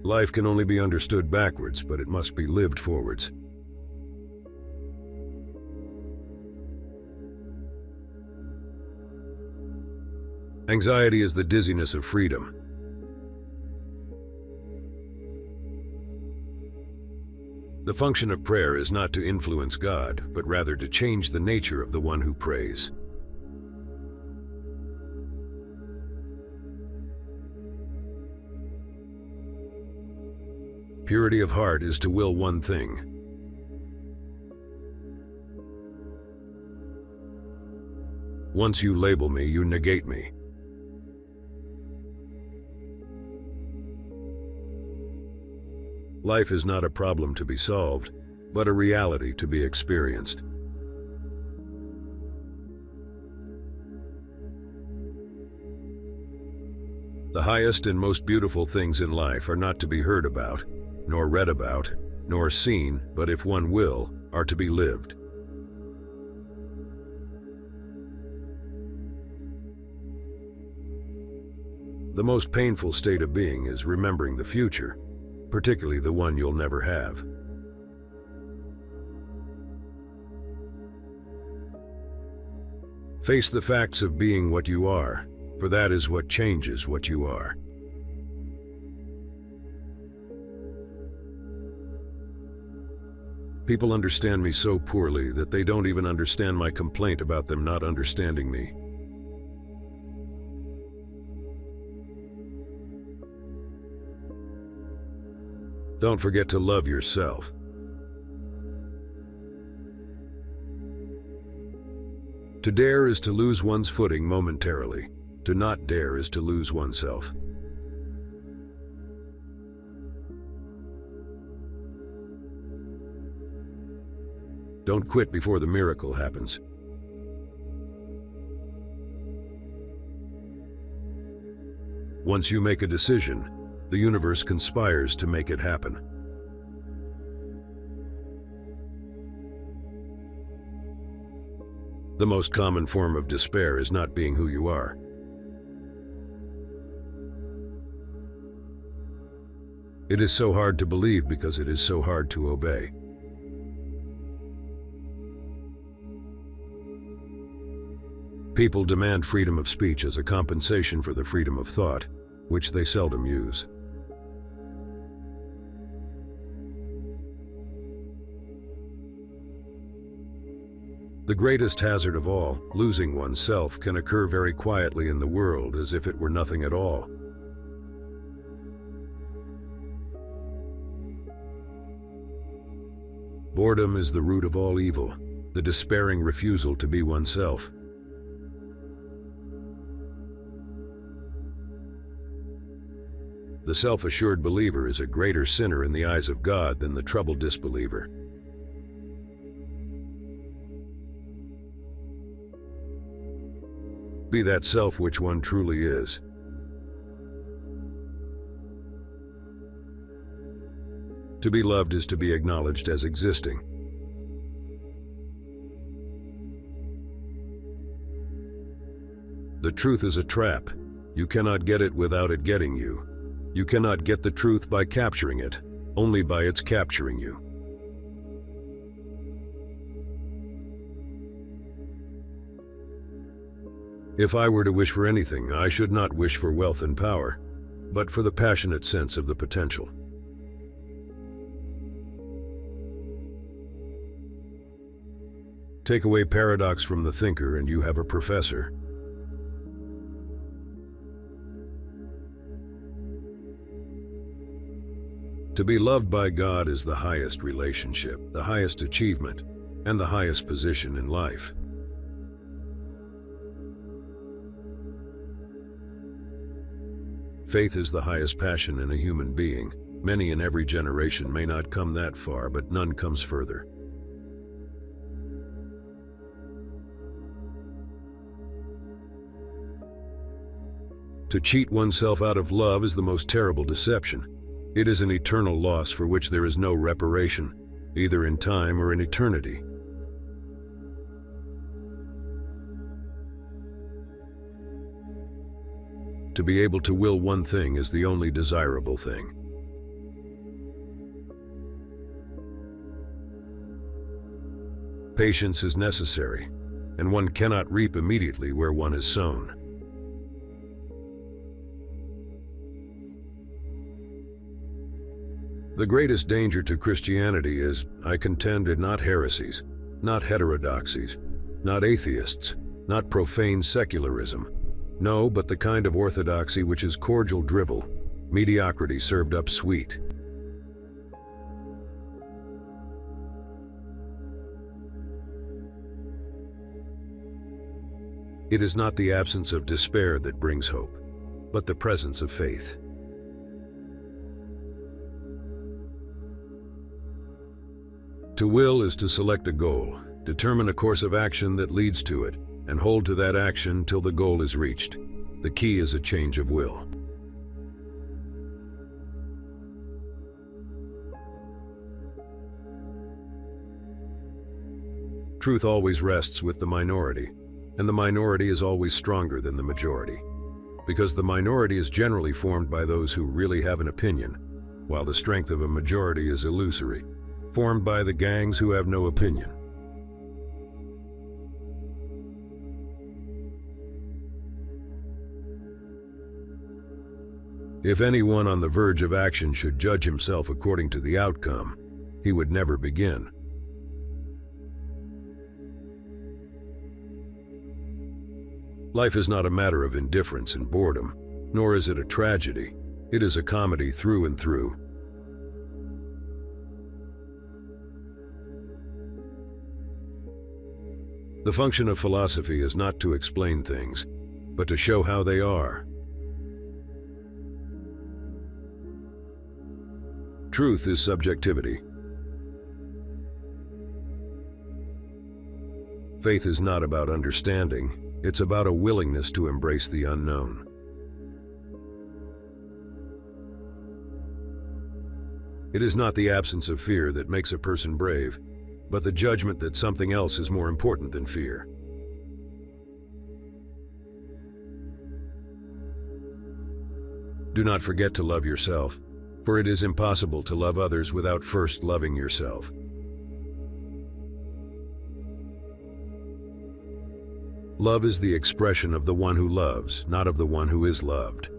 Life can only be understood backwards, but it must be lived forwards. Anxiety is the dizziness of freedom. The function of prayer is not to influence God, but rather to change the nature of the one who prays. Purity of heart is to will one thing. Once you label me, you negate me. Life is not a problem to be solved, but a reality to be experienced. The highest and most beautiful things in life are not to be heard about, nor read about, nor seen, but if one will, are to be lived. The most painful state of being is remembering the future, particularly the one you'll never have. Face the facts of being what you are, for that is what changes what you are. People understand me so poorly that they don't even understand my complaint about them not understanding me. Don't forget to love yourself. To dare is to lose one's footing momentarily. To not dare is to lose oneself. Don't quit before the miracle happens. Once you make a decision, the universe conspires to make it happen. The most common form of despair is not being who you are. It is so hard to believe because it is so hard to obey. People demand freedom of speech as a compensation for the freedom of thought, which they seldom use. The greatest hazard of all, losing oneself, can occur very quietly in the world as if it were nothing at all. Boredom is the root of all evil, the despairing refusal to be oneself. The self-assured believer is a greater sinner in the eyes of God than the troubled disbeliever. Be that self which one truly is. To be loved is to be acknowledged as existing. The truth is a trap. You cannot get it without it getting you. You cannot get the truth by capturing it, only by its capturing you. If I were to wish for anything, I should not wish for wealth and power, but for the passionate sense of the potential. Take away paradox from the thinker and you have a professor. To be loved by God is the highest relationship, the highest achievement, and the highest position in life. Faith is the highest passion in a human being. Many in every generation may not come that far, but none comes further. To cheat oneself out of love is the most terrible deception. It is an eternal loss for which there is no reparation, either in time or in eternity. To be able to will one thing is the only desirable thing. Patience is necessary, and one cannot reap immediately where one has sown. The greatest danger to Christianity is, I contend, not heresies, not heterodoxies, not atheists, not profane secularism. No, but the kind of orthodoxy which is cordial drivel, mediocrity served up sweet. It is not the absence of despair that brings hope, but the presence of faith. To will is to select a goal, determine a course of action that leads to it, and hold to that action till the goal is reached. The key is a change of will. Truth always rests with the minority, and the minority is always stronger than the majority, because the minority is generally formed by those who really have an opinion, while the strength of a majority is illusory, formed by the gangs who have no opinion. If anyone on the verge of action should judge himself according to the outcome, he would never begin. Life is not a matter of indifference and boredom, nor is it a tragedy. It is a comedy through and through. The function of philosophy is not to explain things, but to show how they are. Truth is subjectivity. Faith is not about understanding, it's about a willingness to embrace the unknown. It is not the absence of fear that makes a person brave, but the judgment that something else is more important than fear. Do not forget to love yourself, for it is impossible to love others without first loving yourself. Love is the expression of the one who loves, not of the one who is loved.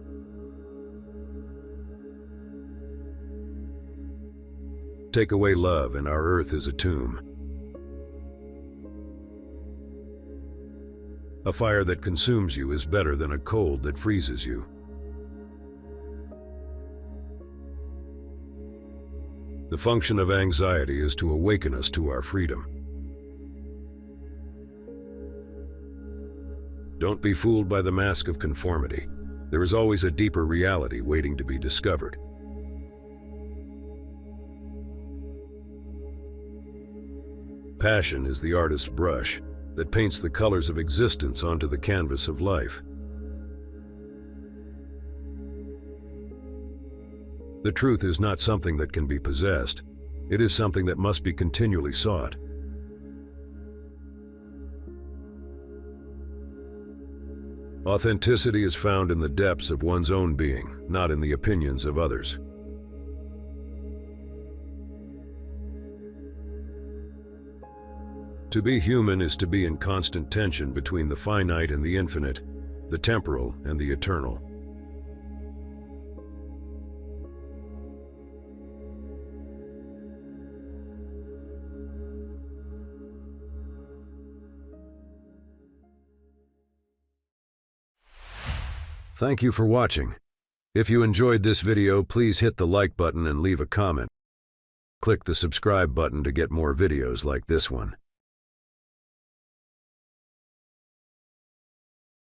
Take away love, and our earth is a tomb. A fire that consumes you is better than a cold that freezes you. The function of anxiety is to awaken us to our freedom. Don't be fooled by the mask of conformity. There is always a deeper reality waiting to be discovered. Passion is the artist's brush that paints the colors of existence onto the canvas of life. The truth is not something that can be possessed. It is something that must be continually sought. Authenticity is found in the depths of one's own being, not in the opinions of others. To be human is to be in constant tension between the finite and the infinite, the temporal and the eternal. Thank you for watching. If you enjoyed this video, please hit the like button and leave a comment. Click the subscribe button to get more videos like this one.